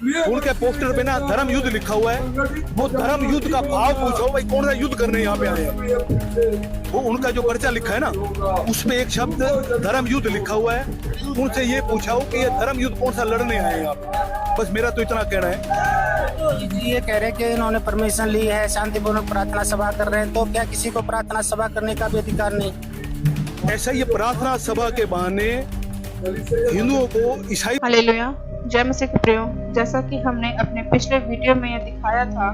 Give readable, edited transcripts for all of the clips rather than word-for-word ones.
उनके पोस्टर पे ना धर्म युद्ध लिखा हुआ है। वो धर्म युद्ध का भाव पूछो भाई, कौन सा युद्ध करने यहाँ पे आए हैं। वो उनका जो पर्चा लिखा है ना, उसमें एक शब्द धर्म युद्ध लिखा हुआ है। उनसे ये पूछा हो कि ये धर्म युद्ध कौन सा लड़ने आए हैं यहाँ पे। बस मेरा तो इतना कहना है। ये कह रहे हैं कि इन्होंने परमिशन ली है, शांतिपूर्वक प्रार्थना सभा कर रहे हैं, तो क्या किसी को प्रार्थना सभा करने का भी अधिकार नहीं? ऐसा ये प्रार्थना सभा के बहाने हिंदुओं को ईसाई। हालेलुया, जय मसीह के प्रियो। जैसा कि हमने अपने पिछले वीडियो में यह दिखाया था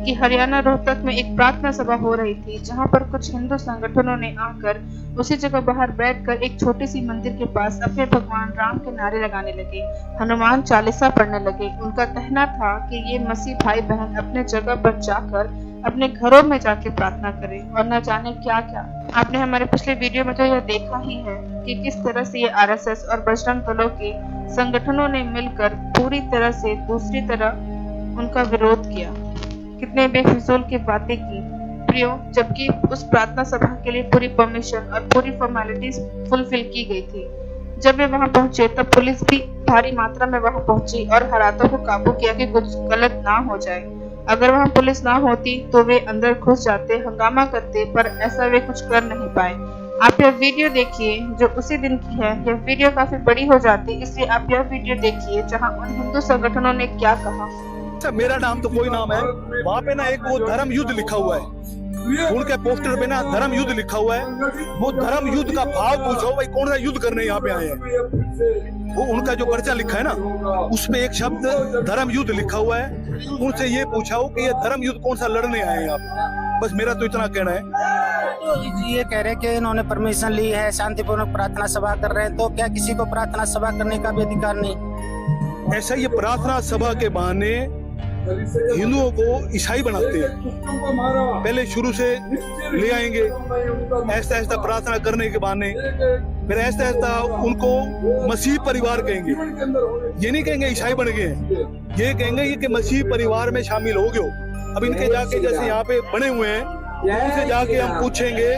कि हरियाणा रोहतक में एक प्रार्थना सभा हो रही थी, जहां पर कुछ हिंदू संगठनों ने आकर उसी जगह बाहर बैठकर एक छोटी सी मंदिर के पास अपने भगवान राम के नारे लगाने लगे, हनुमान चालीसा पढ़ने लगे। उनका कहना था कि ये मसीह भाई बहन अपने जगह पर जाकर अपने घरों में जाके प्रार्थना करें और न जाने क्या क्या। आपने हमारे पिछले वीडियो में तो यह देखा ही है कि किस तरह से ये आरएसएस और बजरंग दलों के संगठनों ने मिलकर पूरी तरह से दूसरी तरह उनका विरोध किया, कितने बेफिजूल की बातें की प्रियो। जबकि उस प्रार्थना सभा के लिए पूरी परमिशन और पूरी फॉर्मेलिटीज फुलफिल की गई थी। जब वे वहां पहुंचे तब पुलिस भी भारी मात्रा में वहां पहुंची और हालातों को काबू किया कि कुछ गलत ना हो जाए। अगर वहां पुलिस ना होती तो वे अंदर घुस जाते, हंगामा करते, पर ऐसा वे कुछ कर नहीं पाए। आप यह वीडियो देखिए जो उसी दिन की है। यह वीडियो काफी बड़ी हो जाती, इसलिए आप यह वीडियो देखिए जहां उन हिंदू संगठनों ने क्या कहा। मेरा नाम तो कोई नाम है, वहाँ पे ना एक वो धर्म युद्ध लिखा हुआ है। उनके पोस्टर पे ना धर्म युद्ध लिखा हुआ है। वो धर्म युद्ध का भाव पूछो भाई, कौन सा युद्ध करने यहाँ पे आए हैं। वो उनका जो पर्चा लिखा है ना, उसमें एक शब्द धर्म युद्ध लिखा हुआ है। उनसे ये पूछा हो कि ये धर्म युद्ध कौन सा लड़ने आए हैं यहाँ पे। बस मेरा तो इतना कहना है। ये कह रहे हैं कि इन्होंने परमिशन ली है, शांतिपूर्वक प्रार्थना सभा कर रहे हैं, तो क्या किसी को प्रार्थना सभा करने का भी अधिकार नहीं? ऐसा ये प्रार्थना सभा के बहाने हिंदुओं को ईसाई बनाते हैं। पहले शुरू से ले आएंगे ऐसा ऐसा प्रार्थना करने के बहाने, फिर ऐसा ऐसा उनको मसीह परिवार कहेंगे। ये नहीं कहेंगे ईसाई बन गए हैं, ये कहेंगे कि मसीह परिवार में शामिल हो गए। अब इनके जाके जैसे यहाँ पे बने हुए हैं, उनसे जाके हम पूछेंगे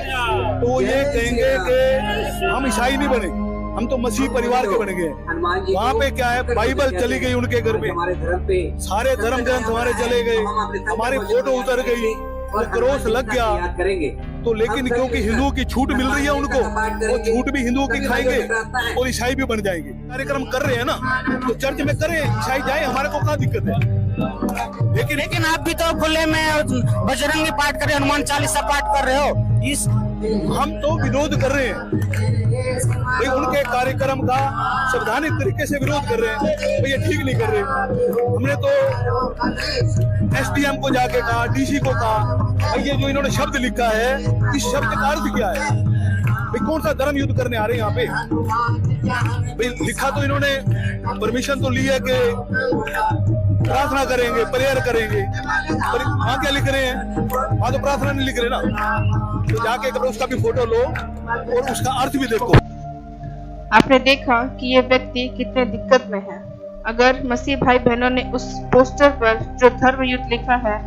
तो वो ये कहेंगे कि हम ईसाई नहीं बने, हम तो मसीह परिवार के बन गए। वहाँ पे क्या है, बाइबल चली गई उनके घर में, सारे धर्म ग्रंथ हमारे चले गए, हमारी फोटो उतर गई, वो क्रॉस लग गया। तो लेकिन क्योंकि हिंदुओं की छूट मिल रही है उनको, वो छूट भी हिंदुओं की खाएंगे और ईसाई भी बन जाएंगे। कार्यक्रम कर रहे हैं ना, तो चर्च में करें, ईसाई जाए, हमारे को क्या दिक्कत है। लेकिन आप भी तो खुले में बजरंगी पाठ कर रहे हो, हनुमान चालीसा पाठ कर रहे हो। इस हम तो विरोध कर रहे हैं भाई, उनके कार्यक्रम का संवैधानिक तरीके से विरोध कर रहे हैं भाई, ये ठीक नहीं कर रहे। हमने तो एसडीएम को जाके कहा, डीसी को कहा, ये जो इन्होंने शब्द लिखा है, इस शब्द का अर्थ क्या है भाई, कौन सा धर्म युद्ध करने आ रहे हैं यहाँ पे भाई। लिखा तो इन्होंने, परमिशन तो ली है कि प्रार्थना करेंगे, प्रेयर करेंगे, पर वहाँ क्या लिख रहे हैं, वहाँ तो प्रार्थना नहीं लिख रहे ना। तो जाके करो, उसका भी फोटो लो और उसका अर्थ भी देखो। आपने देखा कि ये व्यक्ति कितने दिक्कत में है। अगर मसीह भाई बहनों ने उस पोस्टर पर जो धर्म युद्ध लिखा है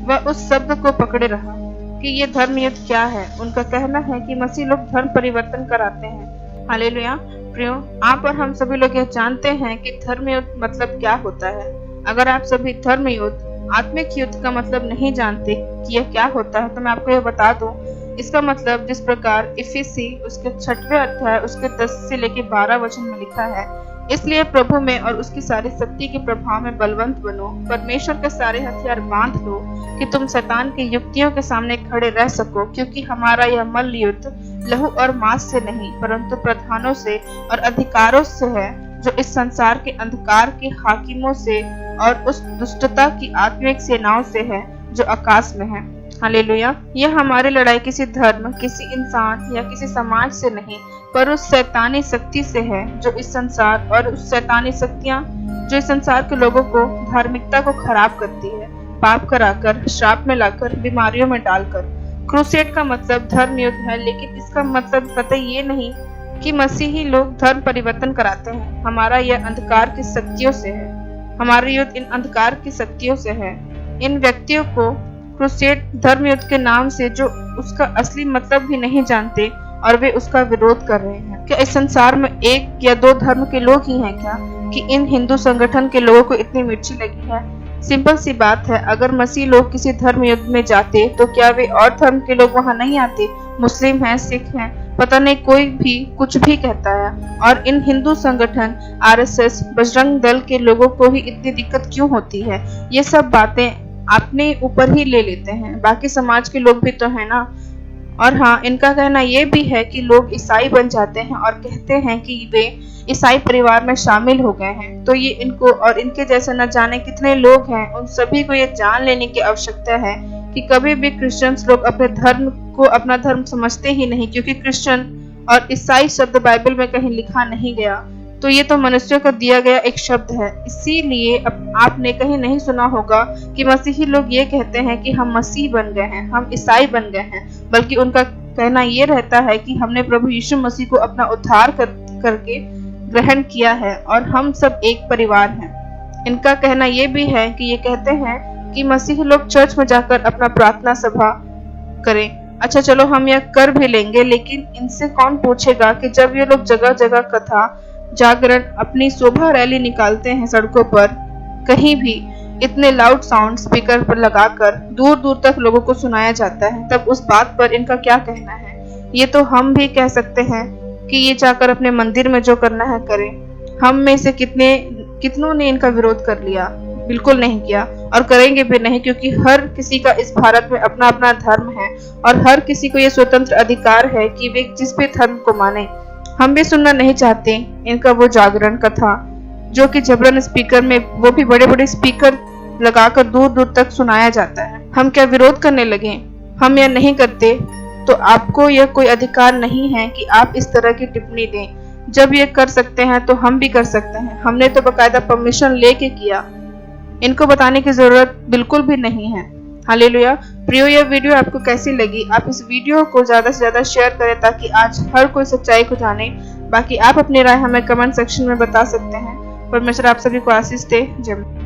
वह उस शब्द को पकड़े रहा कि ये धर्म युद्ध क्या है। उनका कहना है कि मसीह लोग धर्म परिवर्तन कराते हैं। हालेलुया प्रियो, आप और हम सभी लोग यह जानते हैं कि धर्म युद्ध मतलब क्या होता है। अगर आप सभी धर्म युद्ध, आत्मिक युद्ध का मतलब नहीं जानते कि यह क्या होता है, तो मैं आपको यह बता दूं। इसका मतलब जिस प्रकार इफिसी उसके 6वें अध्याय उसके 10 से लेकर 12 वचन में लिखा है, इसलिए प्रभु में और उसकी सारी शक्ति के प्रभाव में बलवंत बनो, परमेश्वर के सारे हथियार बांध लो कि तुम शैतान की युक्तियों के सामने खड़े रह सको, क्योंकि हमारा यह मल्ल युद्ध लहू और मांस से नहीं परंतु प्रधानों से और अधिकारों से है, जो इस संसार के अंधकार के हाकिमों से और उस दुष्टता की आत्मिक सेनाओं से है जो आकाश में है। हालेलुया। यह हमारी लड़ाई किसी धर्म, किसी इंसान या किसी समाज से नहीं, पर उस शैतानी शक्ति से है जो इस संसार, और उस शैतानी शक्तियां जो इस संसार के लोगों को, धार्मिकता को खराब करती है, पाप कराकर, श्राप में लाकर, बीमारियों में डालकर। क्रूसेड का मतलब धर्म युद्ध है, लेकिन इसका मतलब कतई ये नहीं कि मसीही लोग धर्म परिवर्तन कराते हैं। हमारा यह अंधकार की शक्तियों से है, हमारा युद्ध इन अंधकार की शक्तियों से है। इन व्यक्तियों को क्रूसेड धर्म युद्ध के नाम से, जो उसका असली मतलब भी नहीं जानते, और वे उसका विरोध कर रहे हैं। क्या इस संसार में एक या दो धर्म के लोग ही हैं क्या? कि इन हिंदू संगठन के लोगों को इतनी मिर्ची लगी है? सिंपल सी बात है, अगर मसीह लोग किसी धर्म युद्ध में जाते तो क्या वे और धर्म के लोग वहां नहीं आते? मुस्लिम हैं, सिख हैं, पता नहीं कोई भी कुछ भी कहता है। और इन हिंदू संगठन आरएसएस, बजरंग दल के लोगों को ही इतनी दिक्कत क्यों होती है? ये सब बातें अपने ऊपर ही ले लेते हैं, बाकी समाज के लोग भी तो है ना। और हाँ, इनका कहना ये भी है कि लोग ईसाई बन जाते हैं और कहते हैं कि वे ईसाई परिवार में शामिल हो गए हैं। तो ये इनको और इनके जैसे न जाने कितने लोग हैं, उन सभी को ये जान लेने की आवश्यकता है कि कभी भी क्रिश्चियंस लोग अपने धर्म को अपना धर्म समझते ही नहीं, क्योंकि क्रिश्चियन और ईसाई शब्द बाइबल में कहीं लिखा नहीं गया। तो ये तो मनुष्यों को दिया गया एक शब्द है। इसीलिए अब आपने कहीं नहीं सुना होगा कि मसीही लोग ये कहते हैं कि हम मसीह बन गए हैं, हम ईसाई बन गए हैं, बल्कि उनका कहना ये रहता है कि हमने प्रभु यीशु मसीह को अपना उद्धार करके ग्रहण किया है और हम सब एक परिवार हैं। इनका कहना ये भी है कि ये कहते हैं कि मसीही लोग चर्च में जाकर अपना प्रार्थना सभा करें। अच्छा चलो, हम यह कर भी लेंगे, लेकिन इनसे कौन पूछेगा कि जब ये लोग जगह जगह कथा, जागरण, अपनी शोभा रैली निकालते हैं सड़कों पर, कहीं भी इतने लाउड साउंड स्पीकर पर लगाकर दूर दूर तक लोगों को सुनाया जाता है, तब उस बात पर इनका क्या कहना है? ये तो हम भी कह सकते हैं कि ये जाकर अपने मंदिर में जो करना है करें। हम में से कितनों ने इनका विरोध कर लिया? बिल्कुल नहीं किया और करेंगे भी नहीं, क्योंकि हर किसी का इस भारत में अपना अपना धर्म है और हर किसी को ये स्वतंत्र अधिकार है कि वे जिस भी धर्म को माने। हम भी सुनना नहीं चाहते इनका वो जागरण कथा जो कि जबरन स्पीकर में, वो भी बड़े बड़े स्पीकर लगाकर दूर दूर तक सुनाया जाता है। हम क्या विरोध करने लगे? हम यह नहीं करते तो आपको यह कोई अधिकार नहीं है कि आप इस तरह की टिप्पणी दें। जब ये कर सकते हैं तो हम भी कर सकते हैं। हमने तो बकायदा परमिशन लेके किया, इनको बताने की जरूरत बिल्कुल भी नहीं है। हालेलुया। प्रियो, यह वीडियो आपको कैसी लगी? आप इस वीडियो को ज्यादा से ज्यादा शेयर करें ताकि आज हर कोई सच्चाई को जाने। बाकी आप अपनी राय हमें कमेंट सेक्शन में बता सकते हैं। परमेश्वर आप सभी को आशीष दे। जय।